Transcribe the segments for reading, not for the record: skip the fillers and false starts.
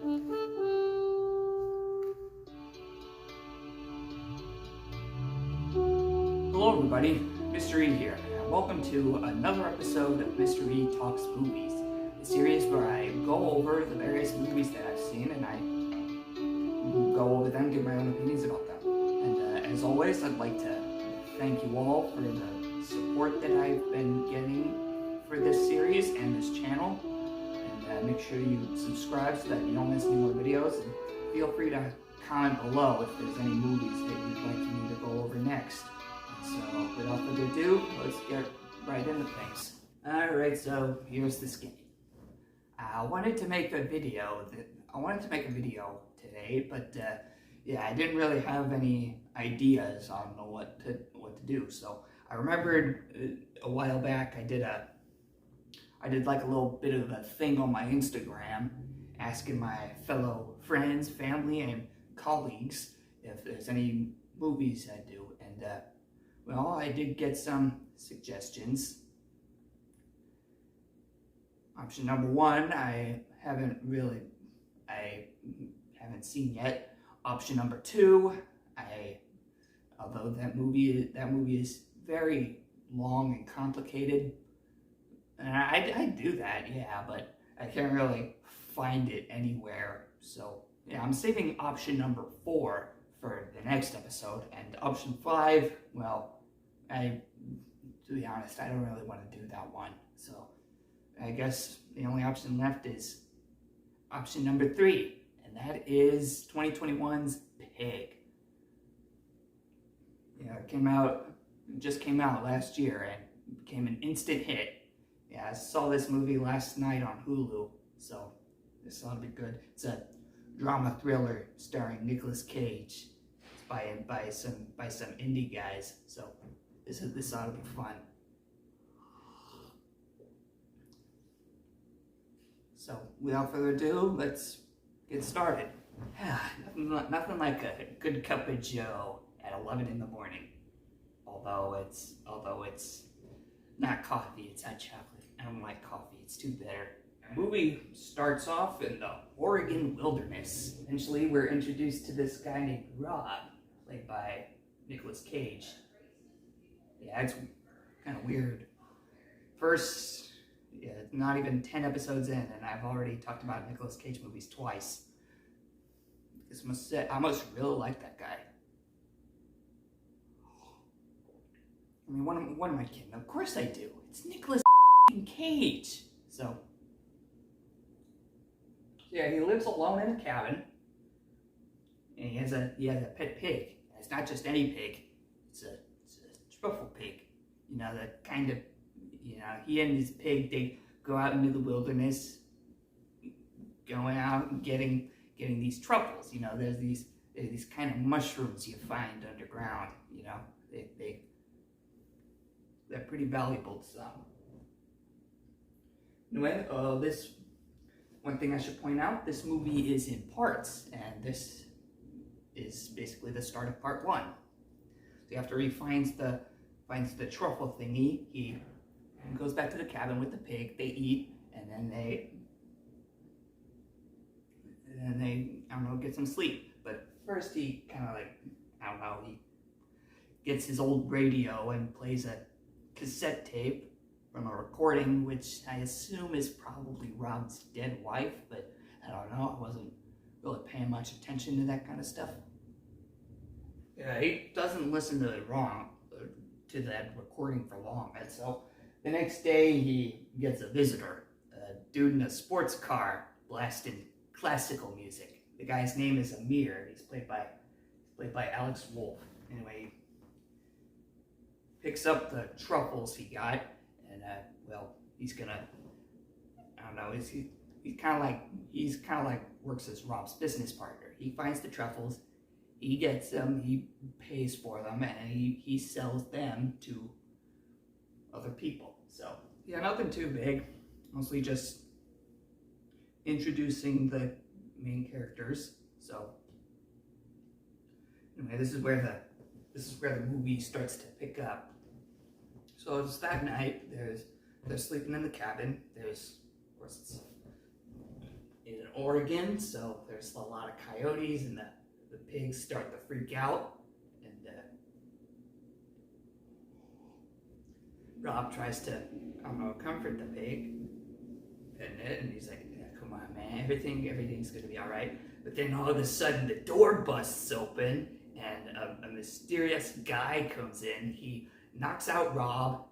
Hello everybody, Myster here, and welcome to another episode of Myster Talks Movies, a series where I go over the various movies that I've seen and I go over them, give my own opinions about them. And as always, I'd like to thank you all for the support that I've been getting for this series and this channel. And make sure you subscribe so that you don't miss any more videos. And feel free to comment below if there's any movies that you'd like me to go over next. So without further ado, let's get right into things. Alright, so here's this game. I wanted to make a video today, but yeah, I didn't really have any ideas on what to do. So I remembered a while back I did like a little bit of a thing on my Instagram asking my fellow friends, family, and colleagues if there's any movies I do, and well, I did get some suggestions. Option number one, I haven't seen yet. Option number two, although that movie is very long and complicated, and I do that, yeah, but I can't really find it anywhere. So yeah, I'm saving option number 4 for the next episode, and option 5, well, to be honest, I don't really want to do that one. So I guess the only option left is option number 3, and that is 2021's Pig. Yeah, it just came out last year and became an instant hit. Yeah, I saw this movie last night on Hulu, so this ought to be good. It's a drama thriller starring Nicolas Cage. It's by some indie guys, so this ought to be fun. So without further ado, let's get started. Nothing like a good cup of Joe at 11 in the morning. Although it's not coffee, it's hot chocolate. I don't like coffee, it's too bitter. The movie starts off in the Oregon wilderness. Eventually we're introduced to this guy named Rob, played by Nicolas Cage. Yeah, it's kind of weird. First, yeah, not even 10 episodes in, and I've already talked about Nicolas Cage movies twice. I must really like that guy. I mean, what am I kidding? Of course I do. It's Nicolas Cage. So yeah, he lives alone in a cabin, and he has a pet pig. It's not just any pig. It's a truffle pig. You know, that kind of, he and his pig, they go out into the wilderness, going out and getting these truffles. You know, there's these kind of mushrooms you find underground. You know, they're pretty valuable to some. Anyway, this one thing I should point out: this movie is in parts, and this is basically the start of part 1. So after he finds the truffle thingy, he goes back to the cabin with the pig. They eat, and then they I don't know, get some sleep. But first he kind of he gets his old radio and plays a cassette tape from a recording, which I assume is probably Rob's dead wife, but I don't know. I wasn't really paying much attention to that kind of stuff. Yeah, he doesn't listen to that recording for long, and so the next day he gets a visitor, a dude in a sports car blasting classical music. The guy's name is Amir. He's played by Alex Wolff. Anyway, he picks up the truffles he got, and well, he's gonna, I don't know, he's kind of like works as Rob's business partner. He finds the truffles, he gets them, he pays for them, and he sells them to other people. So yeah, nothing too big, mostly just introducing the main characters. So anyway, this is where the movie starts to pick up. So it's that night. They're sleeping in the cabin. Of course, it's in an Oregon, so there's a lot of coyotes, and the pigs start to freak out. And Rob tries to, I don't know, comfort the pig, and he's like, yeah, come on, man, everything's gonna be all right. But then all of a sudden, the door busts open, and a mysterious guy comes in. He knocks out Rob,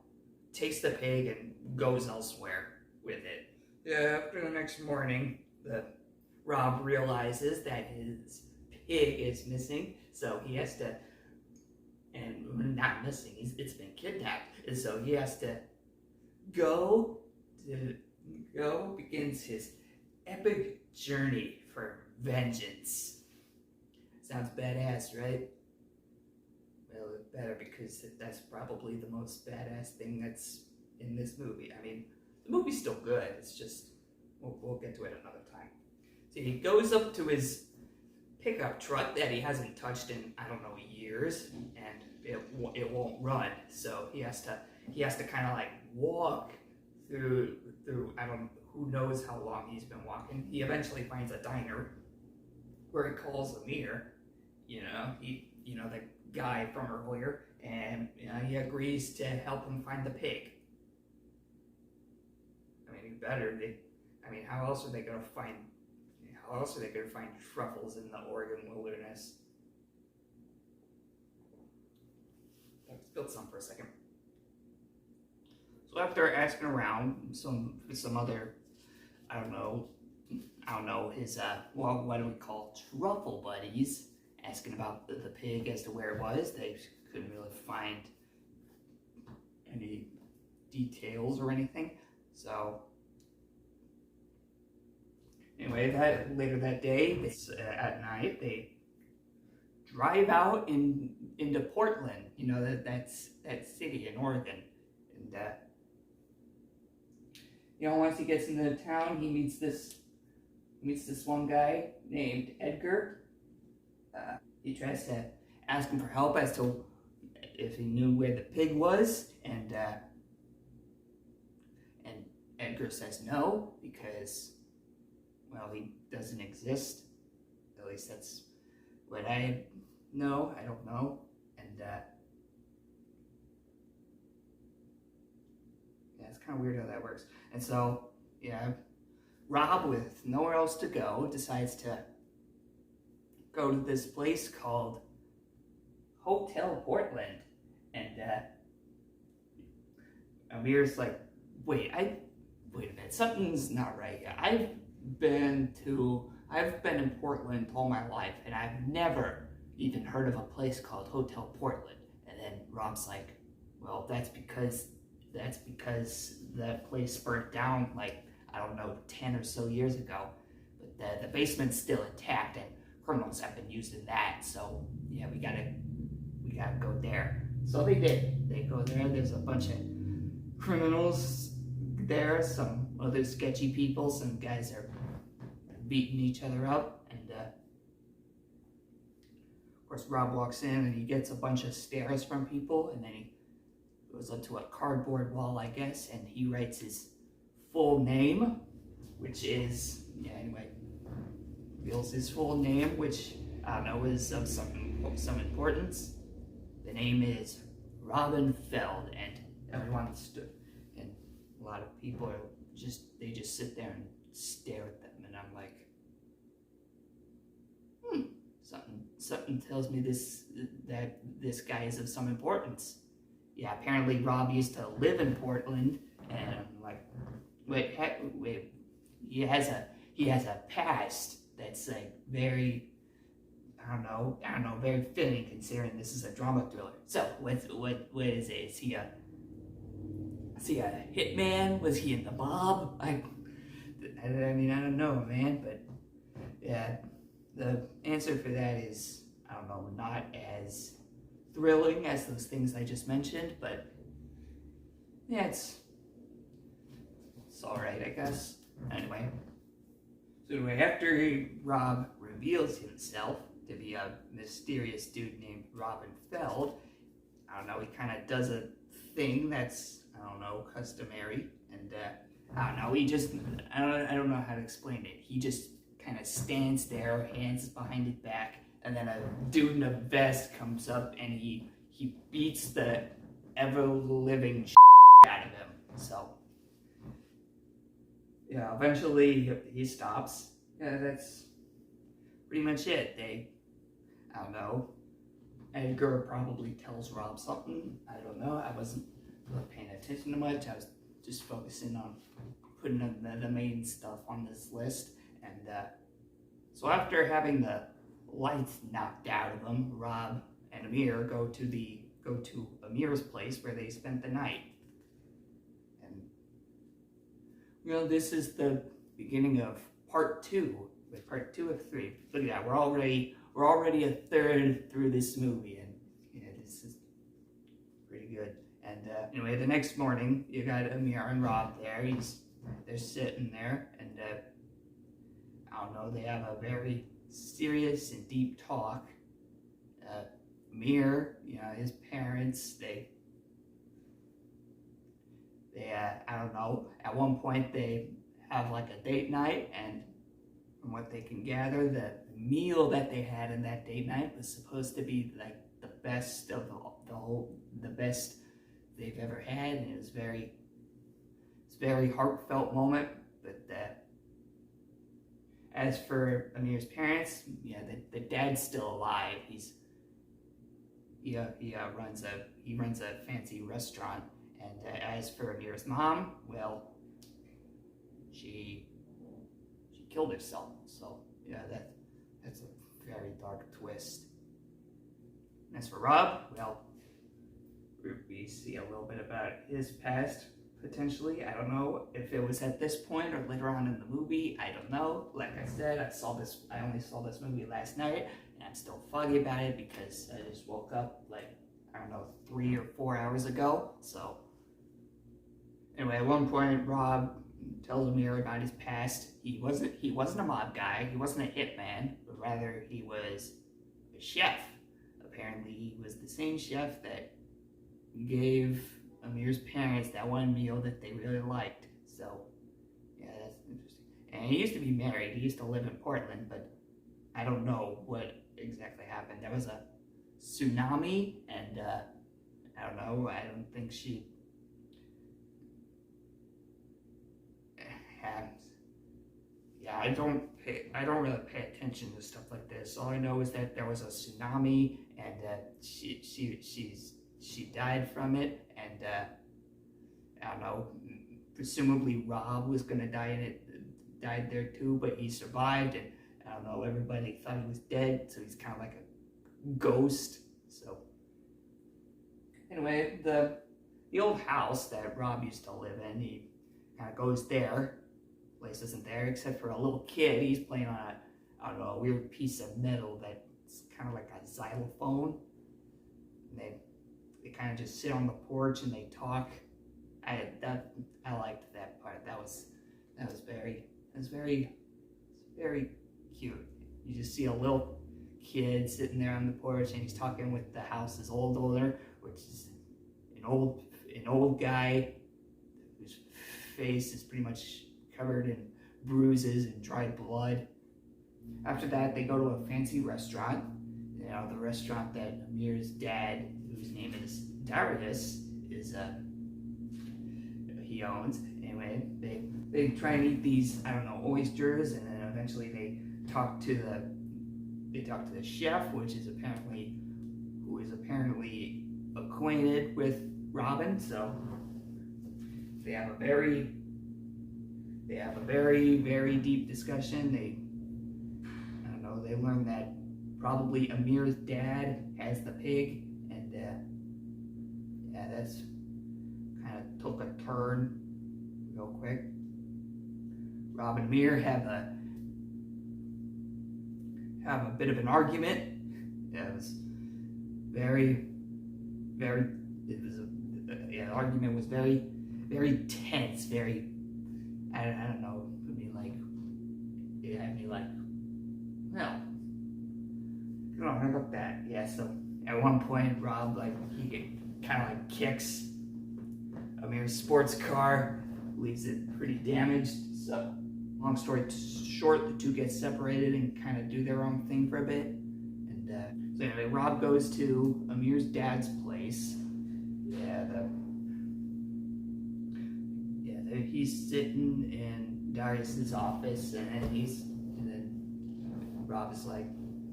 takes the pig, and goes elsewhere with it. Yeah, after the next morning, Rob realizes that his pig is missing, so he has to, and not missing, it's been kidnapped, and so he has to begins his epic journey for vengeance. Sounds badass, right? Well, it's better because that's probably the most badass thing that's in this movie. I mean, the movie's still good, it's just, we'll get to it another time. So he goes up to his pickup truck that he hasn't touched in, I don't know, years, and it won't run, so he has to kind of like walk through, I don't know, who knows how long he's been walking. He eventually finds a diner where he calls Amir, the guy from earlier, and he agrees to help him find the pig. I mean, how else are they gonna find truffles in the Oregon wilderness? I spilled some for a second. So after asking around some other, I don't know, his, what do we call, truffle buddies, asking about the pig as to where it was, they couldn't really find any details or anything. So anyway, later that day, at night, they drive out into Portland, that city in Oregon, and once he gets into town, he meets this one guy named Edgar. He tries to ask him for help as to if he knew where the pig was, and Edgar says no, because, well, he doesn't exist. At least that's what I know. I don't know. And yeah, it's kind of weird how that works. And so, yeah, Rob, with nowhere else to go, decides to go to this place called Hotel Portland. And Amir's like, wait a minute, something's not right here. I've been in Portland all my life, and I've never even heard of a place called Hotel Portland. And then Rob's like, well, that's because that place burnt down, like, I don't know, 10 or so years ago. But the basement's still intact, and criminals have been using that. So yeah, we gotta go there. So they did. They go there. There's a bunch of criminals there, some other sketchy people, some guys are beating each other up, and of course Rob walks in and he gets a bunch of stares from people, and then he goes up to a cardboard wall, I guess, and he writes his full name, which is, reveals his full name, which I don't know is of some importance. The name is Robin Feld, and everyone stood, and a lot of people they just sit there and stare at them, and I'm like, something tells me that this guy is of some importance. Yeah, apparently Rob used to live in Portland, and I'm like, wait, he has a past that's like very, I don't know, very fitting considering this is a drama thriller. So what is it? Is he a hitman? Was he in the mob? I mean, I don't know, man, but yeah, the answer for that is, I don't know, not as thrilling as those things I just mentioned, but yeah, it's alright, I guess. Anyway, after Rob reveals himself to be a mysterious dude named Robin Feld, I don't know, he kind of does a thing that's, I don't know, customary, and I don't know, I don't know how to explain it. He just kind of stands there, hands behind his back, and then a dude in a vest comes up and he beats the ever-living out of him. So, yeah, eventually he stops. Yeah, that's pretty much it. I don't know. Edgar probably tells Rob something. I don't know. I wasn't really paying attention to much. I was just focusing on putting the main stuff on this list. And so after having the lights knocked out of them, Rob and Amir go to Amir's place where they spent the night. And this is the beginning of part 2, with part 2 of 3. Look at that, we're already a third through this movie, and this is pretty good. And anyway, the next morning you got Amir and Rob there. They're sitting there, and I don't know, they have a very serious and deep talk. Amir, his parents, they I don't know, at one point they have like a date night, and from what they can gather, the meal that they had in that date night was supposed to be like the best of the best they've ever had, and it's a very heartfelt moment. But as for Amir's parents, the dad's still alive. He runs a fancy restaurant, and as for Amir's mom, well, she killed herself. So yeah, that's a very dark twist. And as for Rob, well, we see a little bit about his past, potentially. I don't know if it was at this point or later on in the movie. I don't know. Like I said, I only saw this movie last night, and I'm still foggy about it because I just woke up like, I don't know, 3 or 4 hours ago. So anyway, at one point, Rob tells Amir about his past. He wasn't a mob guy. He wasn't a hitman, but rather he was a chef. Apparently, he was the same chef that gave Amir's parents that one meal that they really liked. So, yeah, that's interesting. And he used to be married. He used to live in Portland, but I don't know what exactly happened. There was a tsunami, and I don't know. I don't think she. Yeah, I don't really pay attention to stuff like this. All I know is that there was a tsunami, and she died from it, and I don't know, presumably Rob was gonna die in it, died there too, but he survived, and I don't know, everybody thought he was dead, so he's kind of like a ghost. So anyway, the old house that Rob used to live in, he kind of goes there. Place isn't there except for a little kid. He's playing on a weird piece of metal that's kind of like a xylophone. And they kind of just sit on the porch and they talk. I liked that part. That was very cute. You just see a little kid sitting there on the porch, and he's talking with the house's old owner, which is an old guy whose face is pretty much covered in bruises and dried blood. After that, they go to a fancy restaurant. The restaurant that Amir's dad, whose name is Darius, he owns. Anyway, they try and eat these, I don't know, oysters, and then eventually they talk to the chef, who is apparently acquainted with Robin. So they have a very very deep discussion. They learn that probably Amir's dad has the pig, and that's kind of took a turn real quick. Rob and Amir have a bit of an argument. It was the argument was very tense, I don't know, it had me like, well, you know, how about that? Yeah, so at one point, Rob, he kind of kicks Amir's sports car, leaves it pretty damaged. So long story short, the two get separated and kind of do their own thing for a bit. And so anyway, Rob goes to Amir's dad's place. He's sitting in Darius's office, and then Rob is like,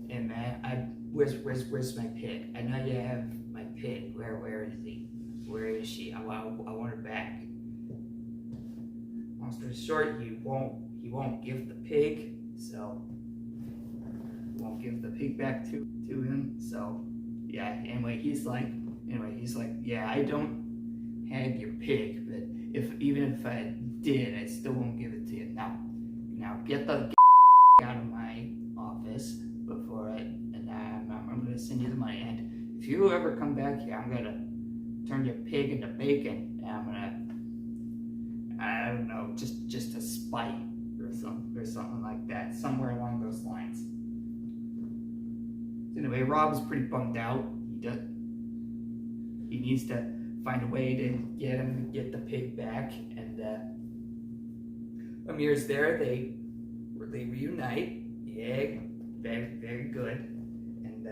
"Hey man, where's my pig? I know you have my pig. Where is he? Where is she? I want her back." Long story short, he won't give the pig, so won't give the pig back to him. So yeah. Anyway, he's like, "Yeah, I don't have your pig, but even if I did, I still won't give it to you. Now get the out of my office and I'm gonna send you the money. And if you ever come back here, I'm gonna turn your pig into bacon. And I'm gonna, I don't know, just a spite or something like that, somewhere along those lines." So anyway, Rob's pretty bummed out. He needs to find a way to get the pig back, and Amir's there. They reunite. Yeah, very, very good. And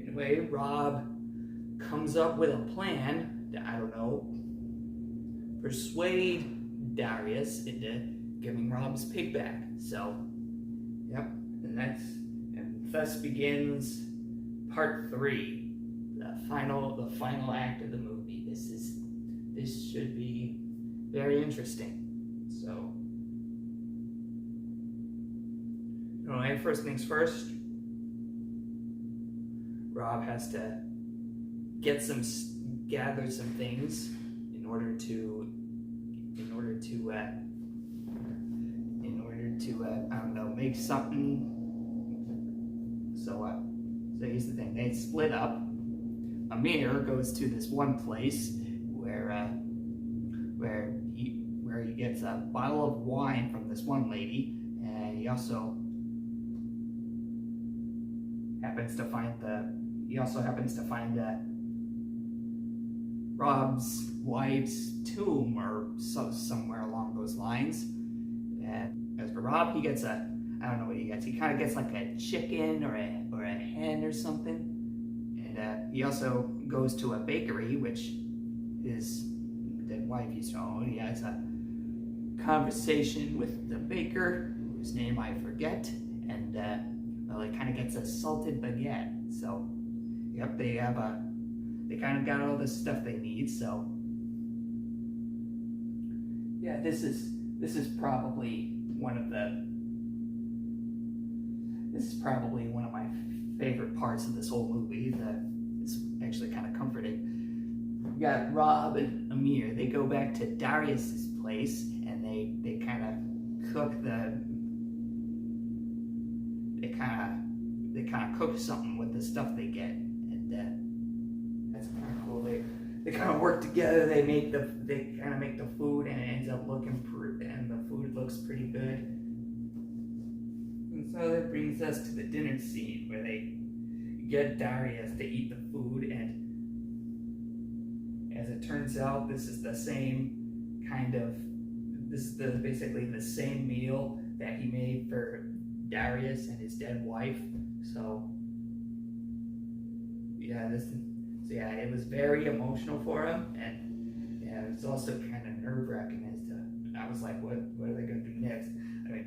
anyway, Rob comes up with a plan to, I don't know, persuade Darius into giving Rob's pig back. So, yep, and thus begins part 3. The final act of the movie. This should be very interesting. So, anyway, first things first, Rob has to gather some things in order to I don't know, make something. So here's the thing. They split up. Amir goes to this one place where he gets a bottle of wine from this one lady, and he also happens to find Rob's wife's tomb or somewhere along those lines. And as for Rob, he gets I don't know what he gets. He kind of gets like a chicken or a hen or something. And he also goes to a bakery, which his dead wife used to own. He has a conversation with the baker, whose name I forget, and he kind of gets a salted baguette. So, yep, they kind of got all the stuff they need. So, yeah, this is probably one of my favorite parts of this whole movie. It's actually kind of comforting. We got Rob and Amir. They go back to Darius's place, and they kind of cook cook something with the stuff they get, and that's kind of cool. They kind of work together. They kind of make the food, and it ends up looking and the food looks pretty good. And so that brings us to the dinner scene where they get Darius to eat the food, and as it turns out, this is basically the same meal that he made for Darius and his dead wife. So yeah, it was very emotional for him, and yeah, it was also kind of nerve-wracking I was like, what are they going to do next? I mean,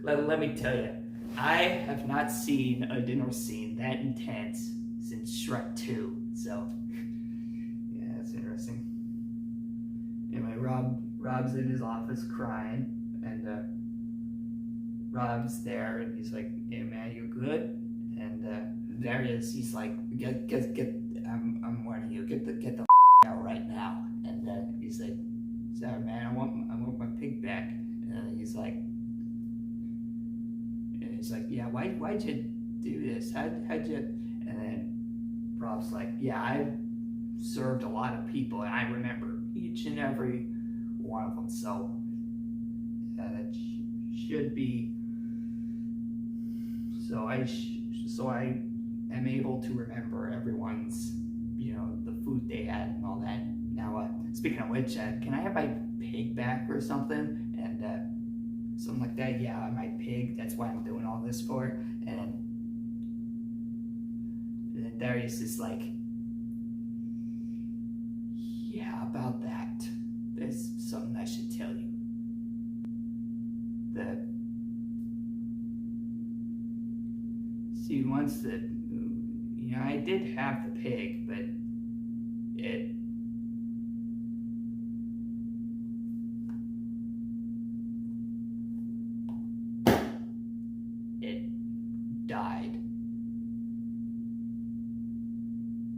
let me tell you, I have not seen a dinner scene that intense since Shrek 2. So yeah, it's interesting. Anyway, Rob's in his office crying, and Rob's there, and he's like, "Hey man, you good?" And Darius, he's like, "Get, I'm warning you, get the out right now." And he's like, "Sorry man, I want my pig back." And he's like, "Yeah, why'd you do this? How'd you?" And then Rob's like, "Yeah, I've served a lot of people, and I remember each and every one of them. So that should be. So I am able to remember everyone's, the food they had and all that. Now, speaking of which, can I have my pig back or something?" and something like that. Yeah, my pig, that's why I'm doing all this for. And then Darius is like, yeah, about that, there's something I should tell you. See, once I did have the pig, but it died.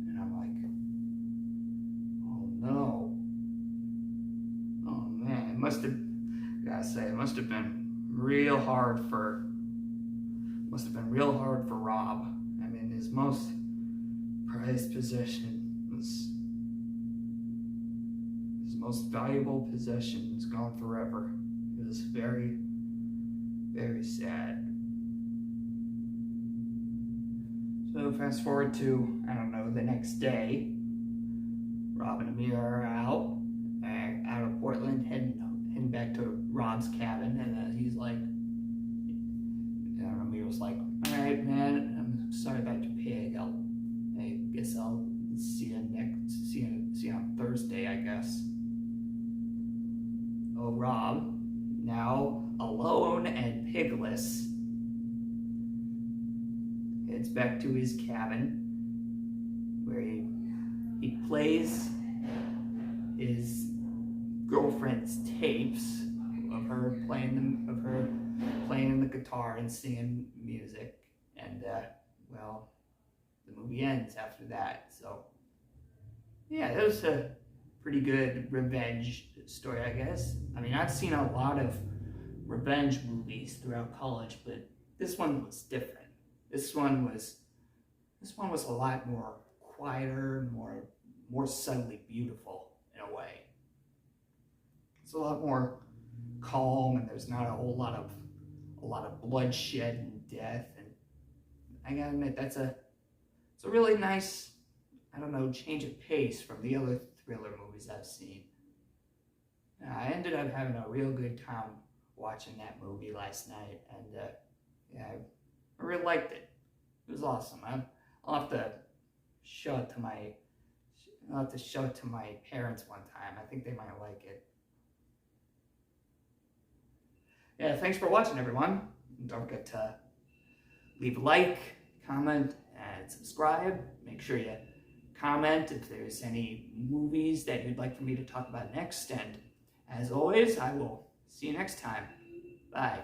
And I'm like, oh no. Oh man, it must have been real hard for Rob. I mean, his most prized possession was his most valuable possession is gone forever. It was very, very sad. So fast forward to, I don't know, the next day. Rob and Amir are out of Portland, heading back to Rob's cabin, and he's like, Amir was like, all right, man, I'm sorry about your pig. I guess I'll see you on Thursday, I guess. Oh, Rob, now alone and pigless, heads back to his cabin where he plays his girlfriend's tapes of her playing the guitar and singing music, and well, the movie ends after that. So yeah, it was a pretty good revenge story, I guess. I mean, I've seen a lot of revenge movies throughout college, but this one was different. This one was a lot more quieter, more subtly beautiful in a way. It's a lot more calm, and there's not a lot of bloodshed and death. And I gotta admit, it's a really nice, I don't know, change of pace from the other thriller movies I've seen. I ended up having a real good time watching that movie last night, and yeah, I really liked it. It was awesome. I'll have to show it to my parents one time. I think they might like it. Yeah, thanks for watching, everyone. Don't forget to leave a like, comment, and subscribe. Make sure you comment if there's any movies that you'd like for me to talk about next. And as always, I will see you next time. Bye.